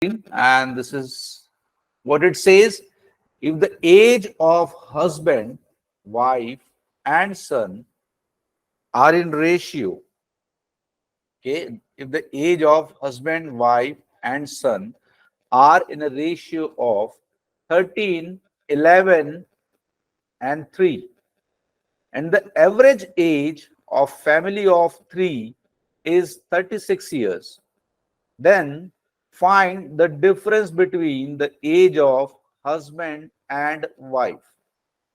and this is what it says. If the age of husband, wife, and son are in ratio, okay, if the age of husband, wife, and son are in a ratio of 13, 11, and 3, and the average age of family of 3 is 36 years, then find the difference between the age of husband and wife.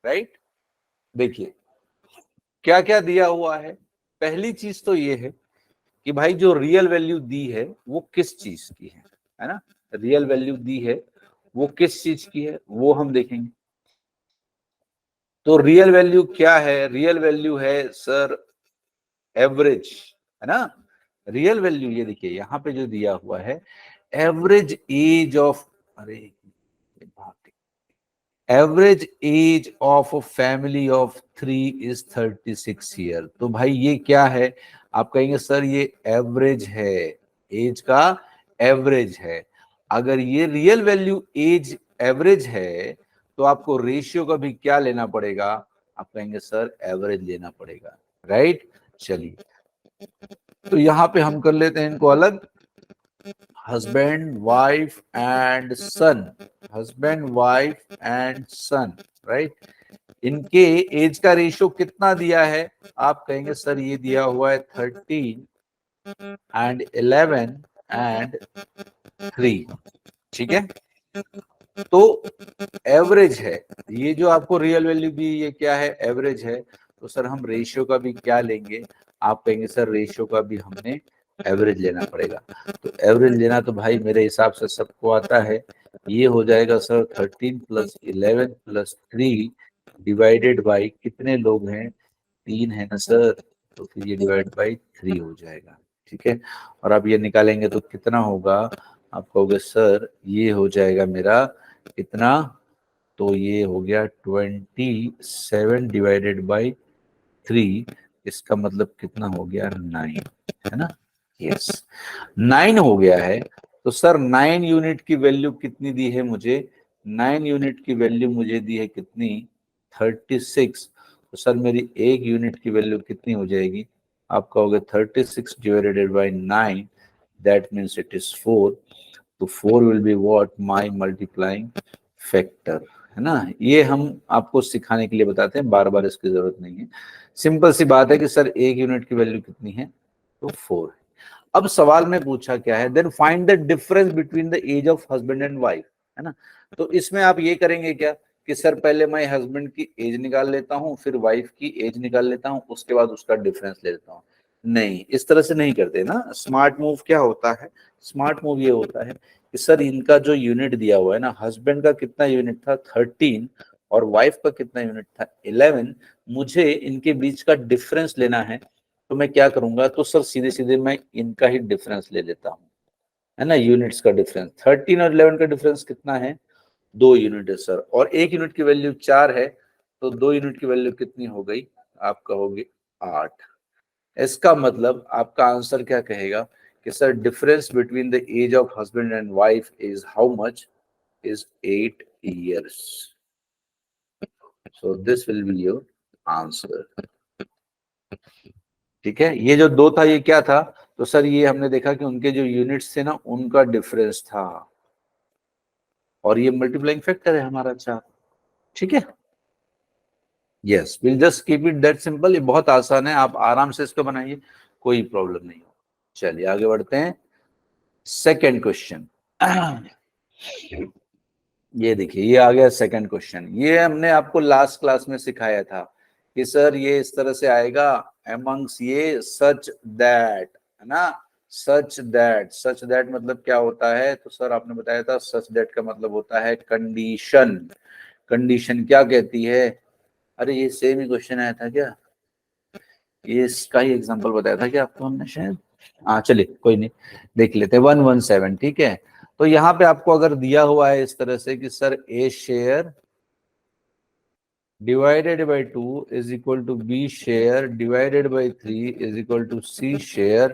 Right? देखिए क्या क्या दिया हुआ है। पहली चीज तो ये है कि भाई जो रियल वैल्यू दी है वो किस चीज की है ना? रियल वैल्यू दी है वो किस चीज की है वो हम देखेंगे। तो रियल वैल्यू क्या है? रियल वैल्यू है सर एवरेज, है ना? रियल वैल्यू ये देखिए यहाँ पे जो दिया हुआ है एवरेज एज ऑफ, अरे average age of a family of 3 is 36 year. तो भाई ये क्या है? आप कहेंगे सर ये एवरेज है, एज का एवरेज है। अगर ये रियल वैल्यू एज एवरेज है तो आपको रेशियो का भी क्या लेना पड़ेगा? आप कहेंगे सर एवरेज लेना पड़ेगा, राइट? चलिए तो यहाँ पे हम कर लेते हैं इनको अलग। husband, wife and son, husband, wife and son, right? इनके एज का रेशियो कितना दिया है? आप कहेंगे सर ये दिया हुआ है 13 and 11 and 3, ठीक है? तो एवरेज है, ये जो आपको रियल वैल्यू दी ये क्या है? एवरेज है। तो सर हम रेशियो का भी क्या लेंगे? आप कहेंगे सर रेशियो का भी हमने एवरेज लेना पड़ेगा। तो एवरेज लेना तो भाई मेरे हिसाब से सबको आता है, ये हो जाएगा सर 13 + 11 + 3 डिवाइडेड बाई कितने लोग हैं? 3 है ना सर, तो फिर ये डिवाइड बाई 3 हो जाएगा, ठीक है? और आप ये निकालेंगे तो कितना होगा? आप कहोगे सर ये हो जाएगा मेरा कितना? तो ये हो गया 27 डिवाइडेड बाई 3, इसका मतलब कितना हो गया? 9, है ना? यस, 9 हो गया है। तो सर 9 यूनिट की वैल्यू कितनी दी है मुझे? 9 यूनिट की वैल्यू मुझे दी है कितनी? 36। तो सर मेरी एक यूनिट की वैल्यू कितनी हो जाएगी? आप कहोगे 36 divided by 9, that means it is 4। तो 4 will be what? My multiplying factor, है ना? ये हम आपको सिखाने के लिए बताते हैं, बार बार इसकी जरूरत नहीं है। सिंपल सी बात है कि सर एक यूनिट की वैल्यू कितनी है? तो 4 है। अब सवाल में पूछा क्या है? Then find the difference between the age of husband and wife, है ना? तो इसमें आप ये करेंगे क्या कि सर पहले मैं हस्बैंड की एज निकाल लेता हूं, फिर वाइफ की एज निकाल लेता हूं, उसके बाद उसका डिफरेंस ले लेता हूं। नहीं, इस तरह से नहीं करते ना। स्मार्ट मूव क्या होता है? स्मार्ट मूव ये होता है कि सर इनका जो यूनिट दिया हुआ है ना, हस्बैंड का कितना यूनिट था? 13, और वाइफ का कितना यूनिट था? 11। मुझे इनके बीच का डिफरेंस लेना है, तो मैं क्या करूंगा? तो सर सीधे सीधे मैं इनका ही डिफरेंस ले लेता हूँ, है ना? यूनिट्स का डिफरेंस 13 और 11 का डिफरेंस कितना है? 2 यूनिट है सर, और 1 यूनिट की वैल्यू 4 है, तो 2 यूनिट की वैल्यू कितनी हो गई? आप कहोगे 8। इसका मतलब आपका आंसर क्या कहेगा कि sir difference between the age of husband and wife is how much? Is 8 years. So this will be your answer. ठीक है? ये जो 2 था ये क्या था? तो सर ये हमने देखा कि उनके जो यूनिट्स थे ना उनका डिफरेंस था, और ये मल्टीप्लाइंग फैक्टर है हमारा 4, ठीक है? Yes, will just keep it that simple. ये बहुत आसान है, आप आराम से इसको बनाइए, कोई प्रॉब्लम नहीं हो। चलिए आगे बढ़ते हैं। सेकेंड क्वेश्चन, ये देखिए ये आ गया सेकंड क्वेश्चन। ये हमने आपको लास्ट क्लास में सिखाया था कि सर ये इस तरह से आएगा, एमंग्स ये सच दैट, है ना? सच दैट मतलब क्या होता है? तो सर आपने बताया था सच दैट का मतलब होता है कंडीशन। कंडीशन क्या कहती है? अरे ये सेम ही क्वेश्चन आया था क्या? ये इसका ही एग्जांपल बताया था क्या आपको हमने शायद? हाँ चलिए कोई नहीं, देख लेते हैं। 117, ठीक है? तो यहाँ पे आपको अगर दिया हुआ है इस तरह से कि sir A share divided by 2 is equal to B share divided by 3 is equal to C share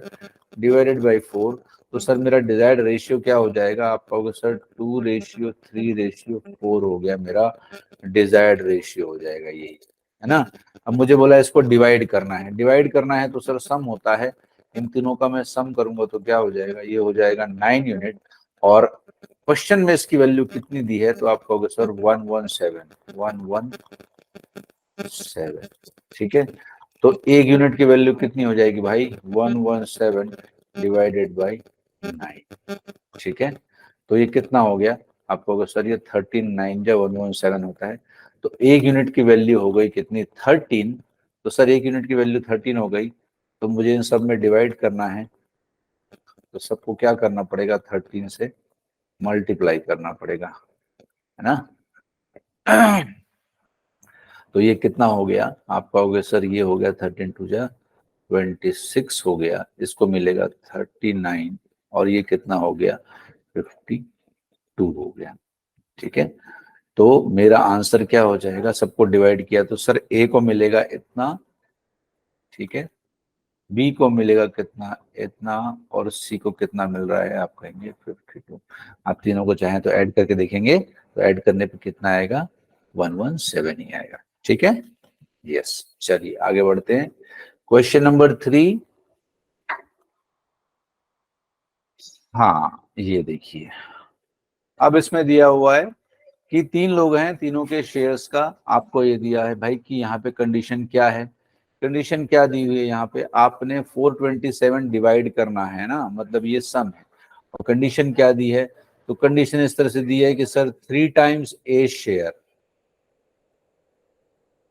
divided by 4, तो सर मेरा डिजायर्ड रेशियो क्या हो जाएगा, आप कहोगे सर 2:3:4 हो गया मेरा डिजायर्ड रेशियो हो जाएगा, यही है ना। अब मुझे बोला इसको डिवाइड करना है, डिवाइड करना है तो सर सम होता है, इन तीनों का मैं सम करूंगा तो क्या हो जाएगा, ये हो जाएगा 9 यूनिट। और क्वेश्चन में इसकी वैल्यू कितनी दी है, तो आप कहोगे सर 117 ठीक है। तो एक यूनिट की वैल्यू कितनी हो जाएगी भाई, 117 डिवाइडेड बाई 9, ठीक है। तो ये कितना हो गया, आप कहोगे सर ये 13 जब 117 होता है, तो एक यूनिट की वैल्यू हो गई कितनी, 13। तो सर एक यूनिट की वैल्यू 13 हो गई, तो मुझे इन सब में डिवाइड करना है, तो सबको क्या करना पड़ेगा, 13 से मल्टीप्लाई करना पड़ेगा, है ना। तो ये कितना हो गया, आप कहोगे सर ये हो गया 13×2 = 26 हो गया, इसको मिलेगा 39, और ये कितना हो गया 52 हो गया, ठीक है। तो मेरा आंसर क्या हो जाएगा, सबको डिवाइड किया तो सर ए को मिलेगा इतना, ठीक है, बी को मिलेगा कितना, इतना, और सी को कितना मिल रहा है, आप कहेंगे 52। आप तीनों को चाहें तो ऐड करके देखेंगे, तो ऐड करने पे कितना आएगा, 117 ही आएगा, ठीक है। यस, चलिए आगे बढ़ते हैं। Question number 3। हाँ ये देखिए, अब इसमें दिया हुआ है कि 3 लोग हैं, तीनों के शेयर्स का आपको ये दिया है भाई कि यहाँ पे कंडीशन क्या है, कंडीशन क्या दी हुई है यहाँ पे, आपने 427 डिवाइड करना है ना, मतलब ये सम है, और कंडीशन क्या दी है, तो कंडीशन इस तरह से दी है कि sir 3 times A share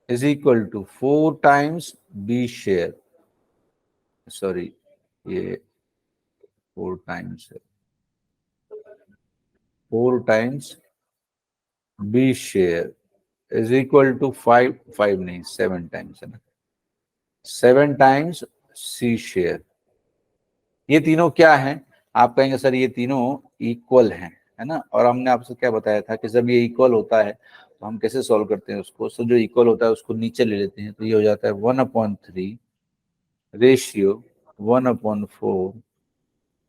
is equal to 4 times B share, sorry ये 4 टाइम्स है, 4 times B share is equal to 5 नहीं 7 टाइम्स है ना, 7 टाइम्स सी शेयर। ये तीनों क्या है, आप कहेंगे सर ये तीनों इक्वल हैं, है ना। और हमने आपसे क्या बताया था कि जब ये इक्वल होता है तो हम कैसे सॉल्व करते हैं उसको, सो जो इक्वल होता है उसको नीचे ले लेते हैं, तो ये हो जाता है 1/3 रेशियो 1/4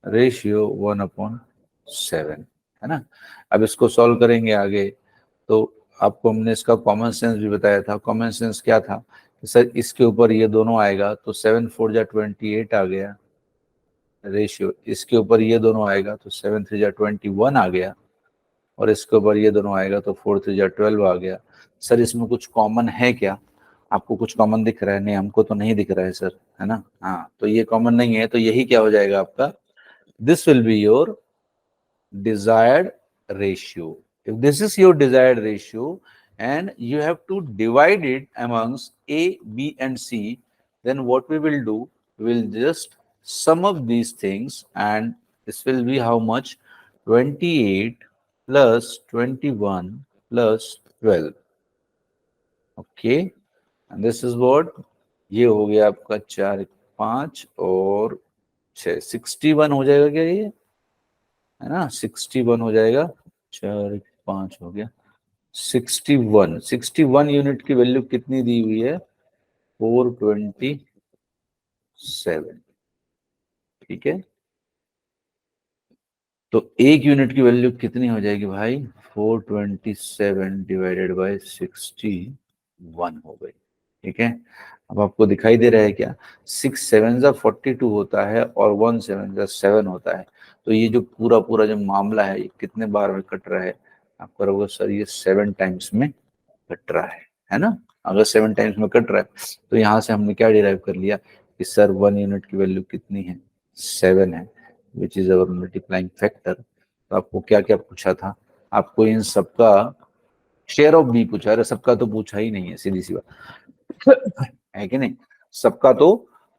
रेशियो 1/7, है ना। अब इसको सॉल्व करेंगे आगे, तो आपको हमने इसका कॉमन सेंस भी बताया था, कॉमन सेंस क्या था कि सर इसके ऊपर ये दोनों आएगा तो 7×4 = 28 आ गया रेशियो, इसके ऊपर ये दोनों आएगा तो 7×3 = 21 आ गया, और इसके ऊपर ये दोनों आएगा तो 4×3 = 12 आ गया। सर इसमें कुछ कॉमन है क्या, आपको कुछ कॉमन दिख रहा है, नहीं हमको तो नहीं दिख रहा है सर, है ना। हाँ तो ये कॉमन नहीं है, तो यही क्या हो जाएगा आपका, this will be your desired ratio. If this is your desired ratio and you have to divide it amongst A, B and C, then what we will do, we will just sum up these things, and this will be how much, 28 plus 21 plus 12. Okay, and this is what, ये हो गया आपका 4 5 और 6 61 हो जाएगा क्या ये, है ना, 61 हो जाएगा, 4 5 हो गया 61 यूनिट की वैल्यू कितनी दी हुई है, 427, ठीक है। तो एक यूनिट की वैल्यू कितनी हो जाएगी भाई, 427 डिवाइडेड बाय 61 हो गई, ठीक है। अब आपको दिखाई दे रहा है क्या, 6 7 = 42 होता है और 1 7 होता है, तो ये जो पूरा पूरा जो मामला है ये कितने बार में कट रहा है, आप करोगे सर ये 7 टाइम्स में कट रहा है ना। अगर 7 टाइम्स में कट रहा है तो यहाँ से हमने क्या डिराइव कर लिया कि सर 1 यूनिट की वैल्यू कितनी है, 7 है, which is our multiplying factor. तो आपको क्या क्या पूछा था, आपको इन सबका शेयर ऑफ बी पूछा, अरे सबका तो पूछा ही नहीं है, सीधी सी बात है कि नहीं, सबका तो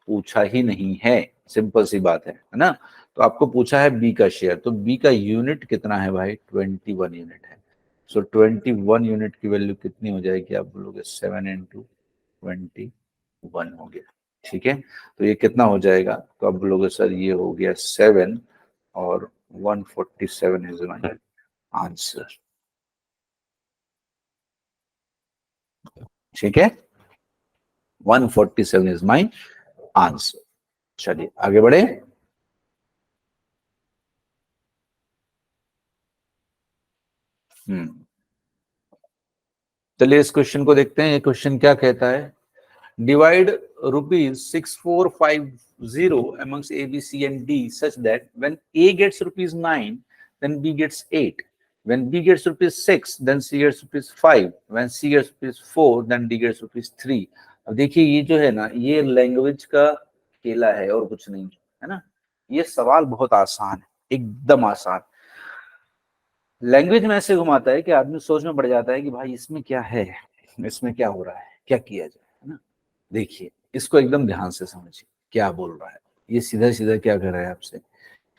पूछा ही नहीं है, सिंपल सी बात है ना। तो आपको पूछा है बी का शेयर, तो बी का यूनिट कितना है भाई, 21 यूनिट है। सो 21 यूनिट की वैल्यू कितनी हो जाएगी, आप बोलोगे 7 × 21 हो गया, ठीक है। तो ये कितना हो जाएगा, तो आप बोलोगे सर ये हो गया 7 और 147 इज माय आंसर, ठीक है, 147 इज माय आंसर। चलिए आगे बढ़े। चलिए इस क्वेश्चन को देखते हैं। ये क्वेश्चन क्या कहता है, divide ₹6550 amongst A, B, C and D such that when A gets ₹9, then B gets 8. When B gets ₹6, then C gets ₹5. When C gets ₹4, then D gets ₹3. अब देखिए ये जो है ना, ये लैंग्वेज का खेला है और कुछ नहीं है ना। ये सवाल बहुत आसान है, एकदम आसान। लैंग्वेज में ऐसे घुमाता है कि आदमी सोच में पड़ जाता है कि भाई इसमें क्या है, इसमें क्या हो रहा है, क्या किया जाए, है ना। देखिए इसको एकदम ध्यान से समझिए क्या बोल रहा है। ये सीधा सीधा क्या कर रहा है आपसे,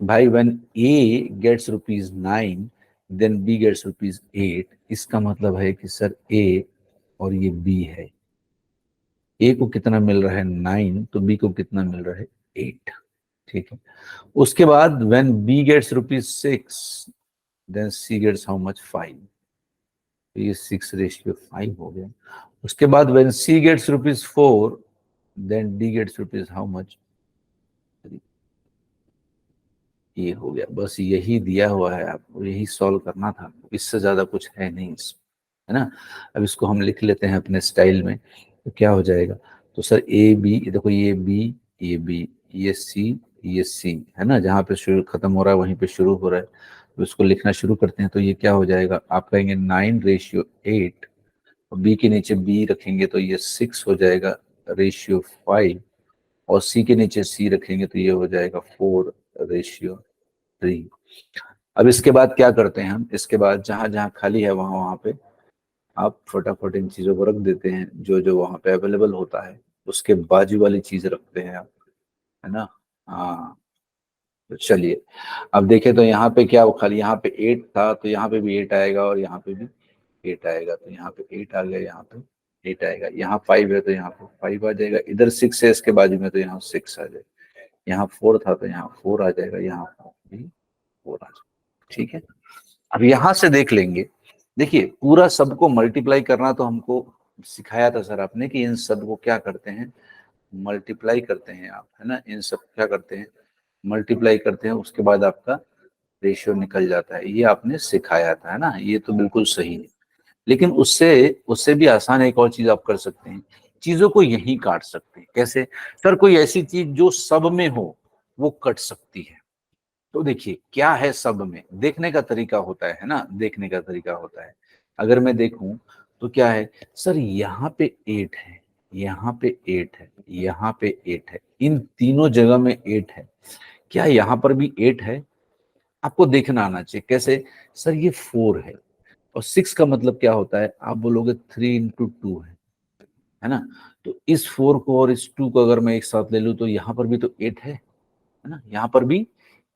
भाई when A gets ₹9 then B gets ₹8। इसका मतलब है कि सर ए और ये बी है, ए को कितना मिल रहा है 9, तो बी को कितना मिल रहा है 8। ठीक है। उसके बाद when B gets ₹6 then C gets how much 5। तो ये 6:5 हो गया। उसके बाद when C gets ₹4 then D gets rupees how much, ये हो गया। बस यही दिया हुआ है, आपको यही सॉल्व करना था, इससे ज्यादा कुछ है नहीं इसमें, है ना। अब इसको हम लिख लेते हैं अपने स्टाइल में, तो क्या हो जाएगा, तो सर ए बी, देखो ये बी, ये बी, ये सी, ये सी, है ना। जहाँ पे शुरू खत्म हो रहा है वहीं पे शुरू हो रहा है, तो इसको लिखना शुरू करते हैं। तो ये क्या हो जाएगा, आप कहेंगे 9:8, बी के नीचे बी रखेंगे तो ये 6 हो जाएगा रेशियो 5, और सी के नीचे सी रखेंगे तो ये हो जाएगा 4:3। अब इसके बाद क्या करते हैं हम, इसके बाद जहां जहां खाली है वहां वहां पे आप फटाफट इन चीजों को रख देते हैं, जो जो वहां पे अवेलेबल होता है उसके बाजू वाली चीज रखते हैं आप, है ना। हाँ, तो चलिए अब देखें तो यहाँ पे क्या, वो खाली यहाँ पे 8 था तो यहाँ पे भी 8 आएगा, और यहाँ पे भी 8 आएगा, तो यहाँ पे 8 आ गया, यहाँ पे 8 आएगा। यहाँ 5 है तो यहाँ पे 5 आ जाएगा। इधर 6 है इसके बाजू में तो यहाँ 6 आ जाएगा। यहाँ 4 था तो यहाँ 4 आ जाएगा, यहाँ भी 4 आ जाएगा। ठीक है। अब यहाँ से देख लेंगे, देखिए पूरा सबको मल्टीप्लाई करना तो हमको सिखाया था सर आपने कि इन सब को क्या करते हैं, मल्टीप्लाई करते हैं आप, है ना। इन सब क्या करते हैं, मल्टीप्लाई करते हैं, उसके बाद आपका रेशियो निकल जाता है। ये आपने सिखाया था, है ना। ये तो बिल्कुल सही है। लेकिन उससे उससे भी आसान एक और चीज आप कर सकते हैं, चीजों को यहीं काट सकते हैं। कैसे, सर कोई ऐसी चीज जो सब में हो वो कट सकती है। तो देखिए क्या है सब में, देखने का तरीका होता है ना, देखने का तरीका होता है। अगर मैं देखूं तो क्या है, सर यहाँ पे 8 है, यहाँ पे 8 है, यहाँ पे 8 है, इन तीनों जगह में 8 है। क्या यहाँ पर भी 8 है, आपको देखना आना चाहिए। कैसे, सर ये 4 है, और 6 का मतलब क्या होता है, आप बोलोगे 3 × 2 है ना। तो इस 4 को और इस 2 को अगर मैं एक साथ ले लूं तो यहाँ पर भी तो 8 है ना, यहाँ पर भी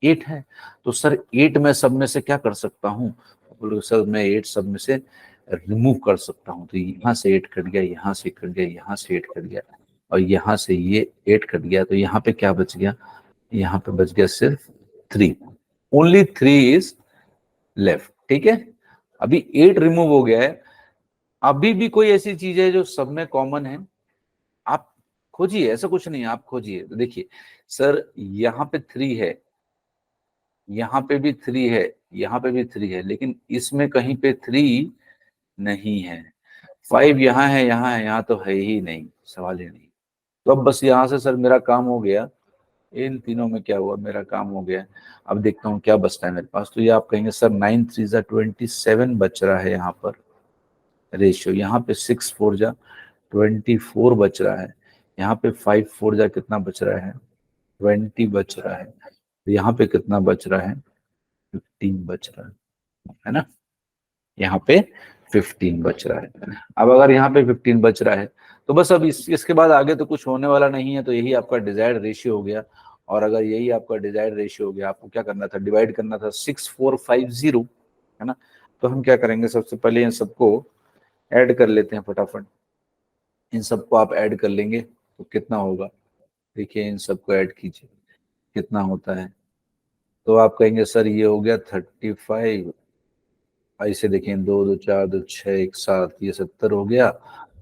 8 है। तो सर 8 मैं सब में से क्या कर सकता हूँ, बोलोगे सर मैं 8 सब में से रिमूव कर सकता हूँ। तो यहाँ से 8 कट गया, यहाँ से कट गया, यहाँ से 8 कट गया, और यहाँ से ये 8 कट गया, तो यहाँ पे क्या बच गया, यहाँ पे बच गया सिर्फ 3। Only 3 is left. ठीक है, अभी 8 रिमूव हो गया है। अभी भी कोई ऐसी चीज है जो सब में कॉमन है, आप खोजिए, ऐसा कुछ नहीं है, आप खोजिए। तो देखिए सर यहाँ पे 3 है, यहाँ पे भी 3 है, यहाँ पे भी 3 है, लेकिन इसमें कहीं पे 3 नहीं है। 5 यहाँ है, यहाँ है, यहाँ तो है ही नहीं, सवाल ही नहीं। तो अब बस यहाँ से सर मेरा काम हो गया, इन तीनों में क्या हुआ, मेरा काम हो गया। अब देखता हूँ क्या बचता है मेरे पास। तो ये आप कहेंगे सर 9 3 जा 27 बच रहा है यहाँ पर रेशियो, यहाँ पे 6 4 जा 24 बच रहा है, यहाँ पे 5 4 जा कितना बच रहा है 20 बच रहा है, तो यहाँ पे कितना बच रहा है 15 बच रहा है ना। यहाँ पे 15 बच रहा है। अब अगर यहाँ पे 15 बच रहा है तो बस अब इसके बाद आगे तो कुछ होने वाला नहीं है, तो यही आपका डिजायर्ड रेशियो हो गया। और अगर यही आपका डिजायर्ड रेशियो हो गया, आपको क्या करना था, डिवाइड करना था 6450, है ना। तो हम क्या करेंगे, सबसे पहले इन सबको ऐड कर लेते हैं फटाफट। इन सबको आप ऐड कर लेंगे तो कितना होगा, देखिए इन सबको ऐड कीजिए कितना होता है। तो आप कहेंगे सर ये हो गया 35, ऐसे देखें 2 2 4 2 6 1 7, ये 70 हो गया।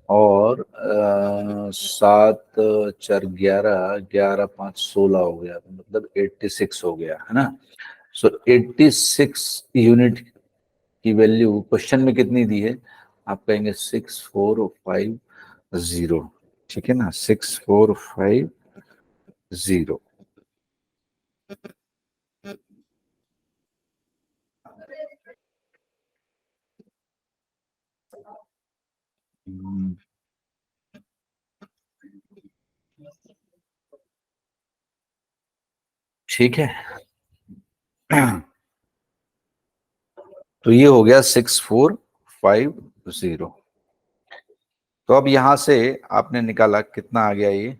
और 7 4 11, 11 5 16 हो गया, तो मतलब 86 हो गया, है ना। सो 86 यूनिट की वैल्यू क्वेश्चन में कितनी दी है, आप कहेंगे 6450, ठीक है ना, 6450। ठीक है। तो ये हो गया 6450। तो अब यहां से आपने निकाला कितना आ गया ये,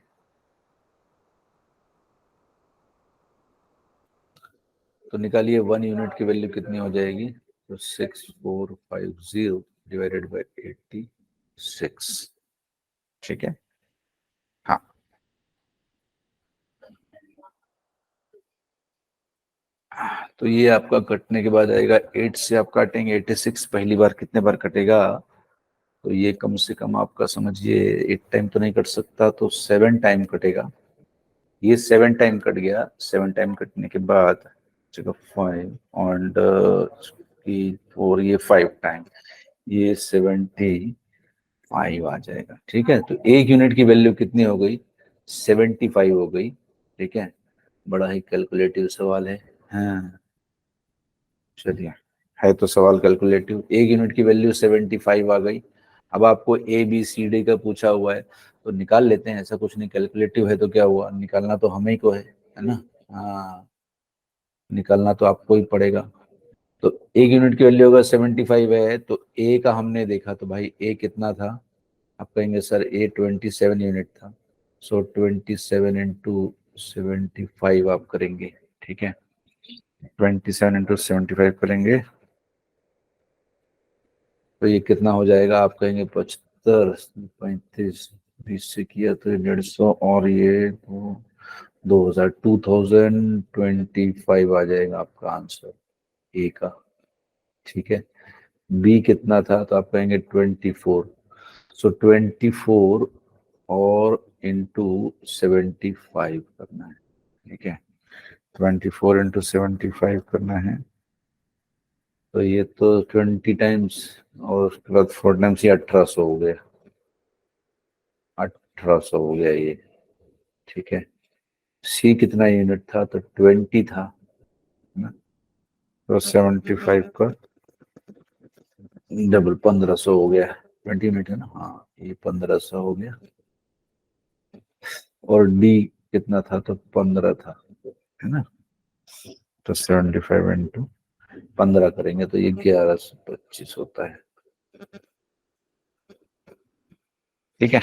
तो निकालिए 1 यूनिट की वैल्यू कितनी हो जाएगी, तो 6450 डिवाइडेड बाई 86। ठीक है। हाँ, तो ये आपका कटने के बाद आएगा 8 से आप काटेंगे 86, पहली बार कितने बार कटेगा, तो ये कम से कम आपका समझिए 8 टाइम तो नहीं कट सकता, तो 7 टाइम कटेगा। ये 7 टाइम कट गया, 7 टाइम कटने के बाद 5 एंड 4, ये 5 टाइम, ये 75 आ जाएगा। ठीक है, तो 1 यूनिट की वैल्यू कितनी हो गई, 75 हो गई। ठीक है, बड़ा ही कैलकुलेटिव सवाल है। हाँ, चलिए, है तो सवाल कैलकुलेटिव। 1 यूनिट की वैल्यू 75 आ गई। अब आपको ABCD का पूछा हुआ है, तो निकाल लेते हैं, ऐसा कुछ नहीं, कैलकुलेटिव है तो क्या हुआ, निकालना तो हमें को है ना। हाँ, निकालना तो आपको ही पड़ेगा। तो 1 यूनिट की वैल्यू अगर 75 है, तो ए का हमने देखा, तो भाई ए कितना था, आप कहेंगे सर ए 27 यूनिट था। सो 27 इंटू 75 आप करेंगे। ठीक है, 27 इंटू 75 करेंगे, तो ये कितना हो जाएगा, आप कहेंगे 75, 35, 20 से किया तो ये 150, और ये 2000, 2025 आ जाएगा आपका आंसर ए का। ठीक है, बी कितना था, तो आप कहेंगे 24। सो 24 और इंटू 75 करना है। ठीक है, 24 इंटू 75 करना है, तो ये तो 20 टाइम्स, और उसके बाद 4 टाइम्स, ये 1800 हो गया, 1800 हो गया ये। ठीक है, सी कितना यूनिट था, तो 20 था, है ना, तो 75 का डबल 1500 हो गया। 20 यूनिट है ना, हाँ, ये 1500 हो गया। और डी कितना था, तो 15 था, है ना, तो 75 इंटू 15 करेंगे, तो ये 1125 होता है। ठीक है,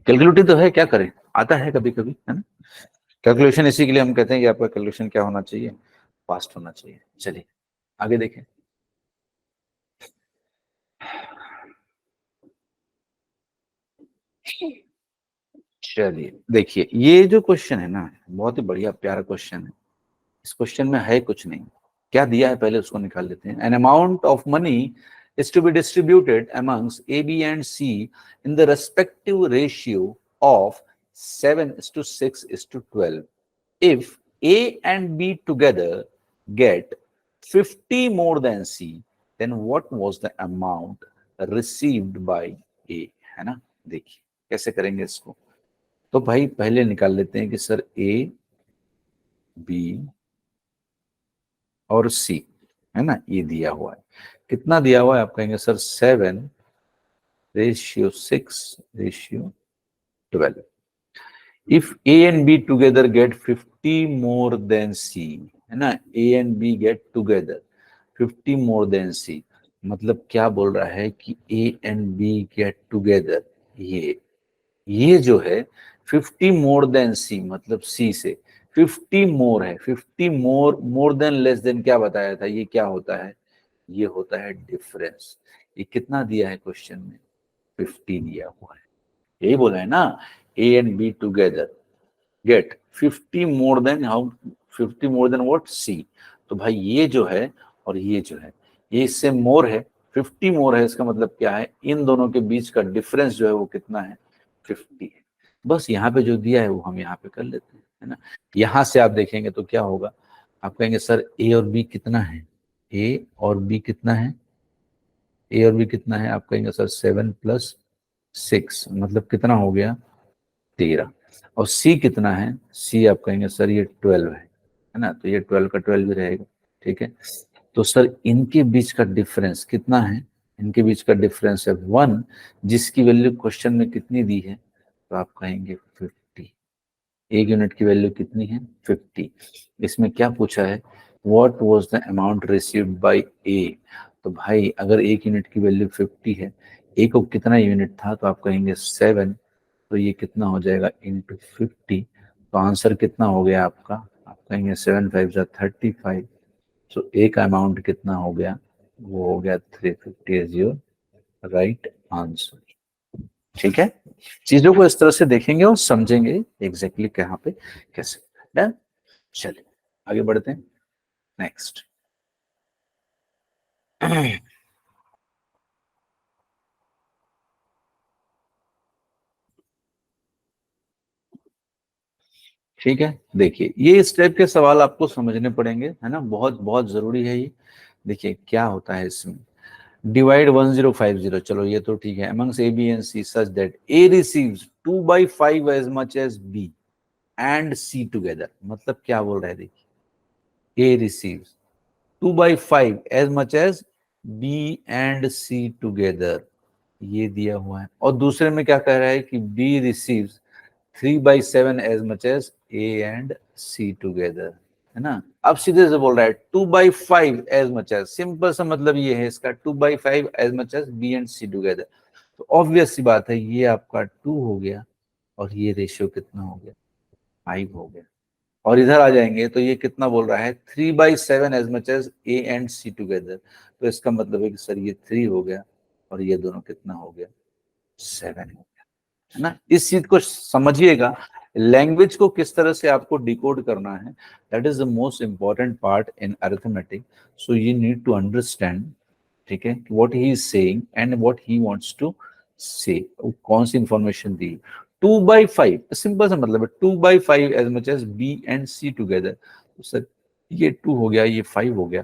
कैलकुलेटिव तो है, क्या करें, आता है कभी कभी, है ना। कैलकुलेशन इसी के लिए हम कहते हैं कि आपका कैलकुलेशन क्या होना चाहिए, फास्ट होना चाहिए। चलिए आगे देखें। चलिए देखिए, ये जो क्वेश्चन है ना, बहुत ही बढ़िया प्यारा क्वेश्चन है। इस क्वेश्चन में है कुछ नहीं, क्या दिया है पहले उसको निकाल लेते हैं। An amount of money is to be distributed amongst A, B and C in the respective ratio of 7:6:12. If A and B together get 50 more than C, then what was the amount received by A, है ना। देखिए कैसे करेंगे इसको, तो भाई पहले निकाल लेते हैं कि सर A, B और C, है ना, ये दिया हुआ है। कितना दिया हुआ है, आप कहेंगे sir 7:6:12. If A and B together get 50 more than C, है ना, A and B get together 50 more than C, मतलब क्या बोल रहा है कि A and B get together, ये जो है 50 more than C, मतलब C से 50 more है, 50 more than less than क्या बताया था, ये क्या होता है, ये होता है डिफरेंस। ये कितना दिया है क्वेश्चन में, 50 दिया हुआ है, यही बोला है ना, A and B together get 50 more than how, 50 more than what, C. तो भाई ये जो है और ये जो है, ये इससे मोर है, 50 मोर है, इसका मतलब क्या है, इन दोनों के बीच का डिफरेंस जो है वो कितना है, 50 है। बस यहाँ पे जो दिया है वो हम यहाँ पे कर लेते हैं, है ना। यहाँ से आप देखेंगे तो क्या होगा, आप कहेंगे सर ए और बी कितना है, ए और बी कितना है, ए और बी कितना है, आप कहेंगे सर 7+6 मतलब कितना हो गया 13। और सी कितना है, सी आप कहेंगे सर ये 12 है ना, तो ये 12 का 12 भी रहेगा। ठीक है, तो सर इनके बीच का डिफरेंस कितना है, इनके बीच का डिफरेंस है 1, जिसकी वैल्यू क्वेश्चन में कितनी दी है, तो आप कहेंगे 50। एक यूनिट की वैल्यू कितनी है 50। इसमें क्या पूछा है, what was the amount received by A. तो भाई अगर एक यूनिट की वैल्यू 50 है, ए को कितना यूनिट था, तो आप कहेंगे 7, तो ये कितना हो जाएगा इंटू 50। तो आंसर कितना हो गया आपका, आप कहेंगे 7×5 = 35। तो ए का अमाउंट कितना हो गया, वो हो गया 350 इज योर राइट आंसर। ठीक है, चीजों को इस तरह से देखेंगे और समझेंगे एग्जैक्टली कहाँ पे कैसे। डन, चलिए आगे बढ़ते हैं नेक्स्ट। ठीक है, देखिए ये इस टाइप के सवाल आपको समझने पड़ेंगे, है ना, बहुत बहुत जरूरी है ये। देखिए क्या होता है इसमें, डिवाइड 1050, चलो ये तो ठीक है, amongst A, B and C such that A receives 2/5 as much as B and C together। मतलब क्या बोल रहे हैं, देखिए A receives 2/5 as much as B and C together, ये दिया हुआ है। और दूसरे में क्या कह रहा है कि B receives 3/7 as much as A and C together, है ना। अब सीधे से बोल रहा है 2/5 as much as, सिंपल सा मतलब ये है इसका, 2/5 as much as B and C together। तो ऑब्वियस सी बात है, ये आपका 2 हो गया और ये रेशियो कितना हो गया 5 हो गया। और इधर आ जाएंगे तो ये कितना बोल रहा है 3/7 as much as A and C together। तो इसका मतलब है कि सर ये 3 हो गया और ये दोनों कितना हो गया 7 हो गया, है ना। इस चीज को समझिएगा, लैंग्वेज को किस तरह से आपको डिकोड करना है, that is the most important part in arithmetic. So you need to understand, ठीक है, what he is saying and what he wants to say, कौन सी इंफॉर्मेशन दी। 2/5 सिंपल सा मतलब है 2/5 as much as B and C together. तो sir ये 2 हो गया, ये 5 हो गया,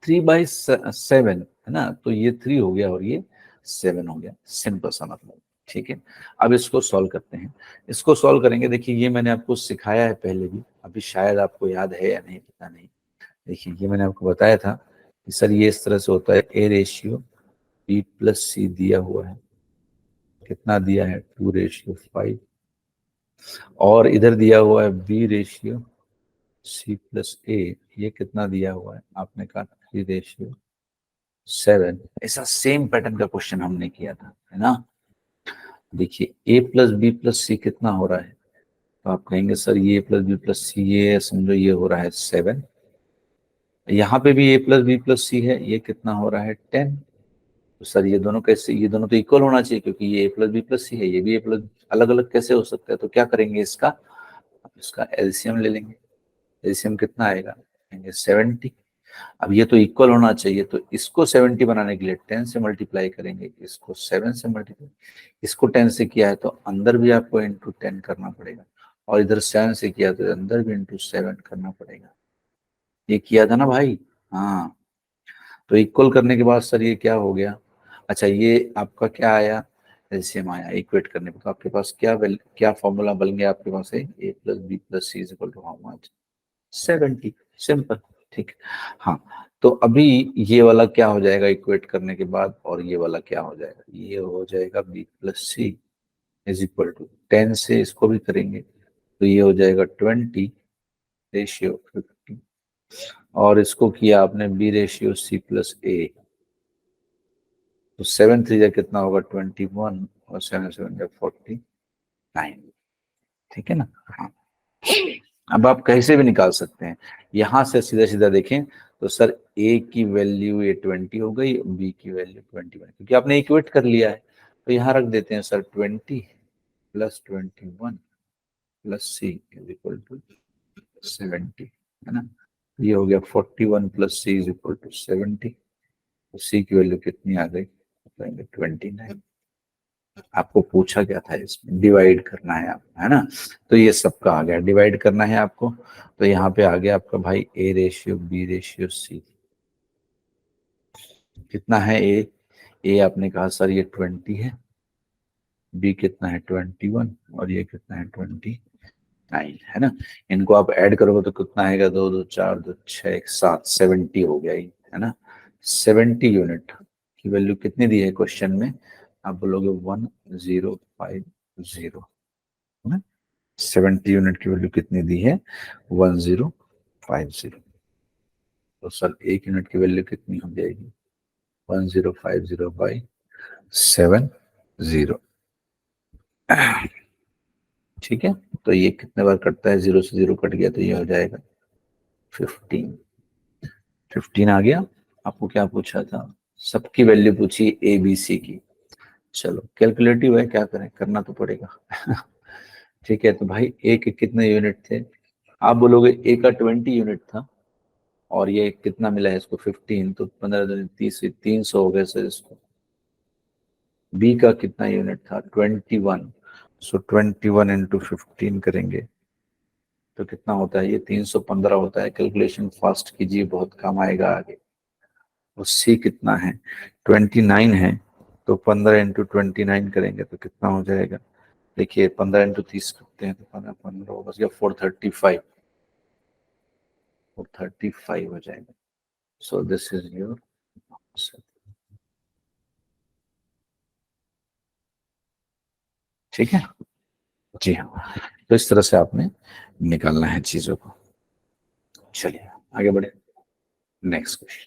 3/7 है ना, तो ये 3 हो गया और ये 7 हो गया, सिंपल सा मतलब। ठीक है, अब इसको सॉल्व करते हैं। इसको सॉल्व करेंगे, देखिए ये मैंने आपको सिखाया है पहले भी, अभी शायद आपको याद है या नहीं पता नहीं। देखिए ये मैंने आपको बताया था कि सर ये इस तरह से होता है, ए रेशियो बी प्लस सी दिया हुआ है, कितना दिया है 2/5, और इधर दिया हुआ है बी रेशियो सी प्लस ए, ये कितना दिया हुआ है, आपने कहा 3/7। ऐसा सेम पैटर्न का क्वेश्चन हमने किया था, है ना। देखिए ए प्लस बी प्लस सी कितना हो रहा है, तो आप कहेंगे सर ये प्लस बी प्लस सी, ये समझो ये हो रहा है 7। यहाँ पे भी ए प्लस बी प्लस सी है, ये कितना हो रहा है 10। तो सर ये दोनों कैसे, ये दोनों तो इक्वल होना चाहिए क्योंकि ये ए प्लस बी प्लस सी है, ये भी ए प्लस, अलग अलग कैसे हो सकता है। तो क्या करेंगे इसका, अब इसका एलसीएम ले लेंगे। एलसीएम कितना आएगा, कहेंगे 70। अब ये तो इक्वल होना चाहिए, तो इसको 70 बनाने के लिए 10 से मल्टीप्लाई करेंगे, इसको 7 से मल्टीप्लाई, इसको 10 से किया है तो अंदर भी आपको इंटू 10 करना पड़ेगा, और इधर 7 से किया तो अंदर भी इंटू 7 करना पड़ेगा। ये किया था ना भाई, हाँ। तो इक्वल करने के बाद सर ये क्या हो गया, अच्छा ये आपका क्या आया, एलसीएम आया इक्वेट करने पे। तो आपके पास क्या फॉर्मूला बन गया आपके पास है, A plus B plus C is equal to how much 70, simple. ठीक है, हाँ। तो अभी ये वाला क्या हो जाएगा इक्वेट करने के बाद, और ये वाला क्या हो जाएगा, ये हो जाएगा B plus C is equal to 10 से इसको भी करेंगे तो ये हो जाएगा 20 रेशियो 50, और इसको किया आपने बी रेशियो सी प्लस ए, तो 7×3 कितना होगा 21, और 7×7 = 49। ठीक है ना, हाँ। अब आप कैसे भी निकाल सकते हैं, यहां से सीधा सीधा देखें तो सर ए की वैल्यू ये 20 हो गई, बी की वैल्यू 21, क्योंकि आपने इक्वेट कर लिया है। तो यहाँ रख देते हैं sir 20 + 21 + C is equal to 70, है ना। ये हो गया 41 + सी इज इक्वल टू 70। तो सी की वैल्यू कितनी आ गई, 29। आपको पूछा क्या था, इसमें डिवाइड करना है आप, है ना। तो ये सबका आ गया, डिवाइड करना है आपको। तो यहाँ पे आ गया आपका भाई A ratio B ratio C, कितना है ए आपने कहा सर ये 20 है, बी कितना है 21, और ये कितना है 29 है ना। इनको आप ऐड करोगे तो कितना आएगा, 2 2 4 2 6 1 7, 70 हो गया ये, है ना। 70 यूनिट की वैल्यू कितनी दी है क्वेश्चन में, आप बोलोगे 1050, है ना। 70 यूनिट की वैल्यू कितनी दी है, 1050। तो सर 1 यूनिट की वैल्यू कितनी हो जाएगी, 1050/70। ठीक है, तो ये कितने बार कटता है, 0 से 0 कट गया तो ये हो जाएगा 15। 15 आ गया। आपको क्या पूछा था, सबकी वैल्यू पूछी ए बी सी की। चलो कैलकुलेटिव है, क्या करें, करना तो पड़ेगा। ठीक है, तो भाई ए के कितने यूनिट थे, आप बोलोगे ए का 20 यूनिट था, और ये कितना मिला है इसको 15, तो 15 दूनी 30, 300 हो गए सर इसको। बी का कितना यूनिट था 21, सो 21 इंटू 15 करेंगे तो कितना होता है, ये 315 होता है। कैलकुलेशन फास्ट कीजिए, बहुत काम आएगा आगे। और सी कितना है 29 है, तो 15 इंटू 29 करेंगे तो कितना हो जाएगा, देखिए 15 इंटू 30 करते हैं तो 15 15 बस गया 435, 435 हो जाएगा। सो दिस इज योर, ठीक है जी हाँ। तो इस तरह से आपने निकालना है चीजों को। चलिए आगे बढ़े, नेक्स्ट क्वेश्चन।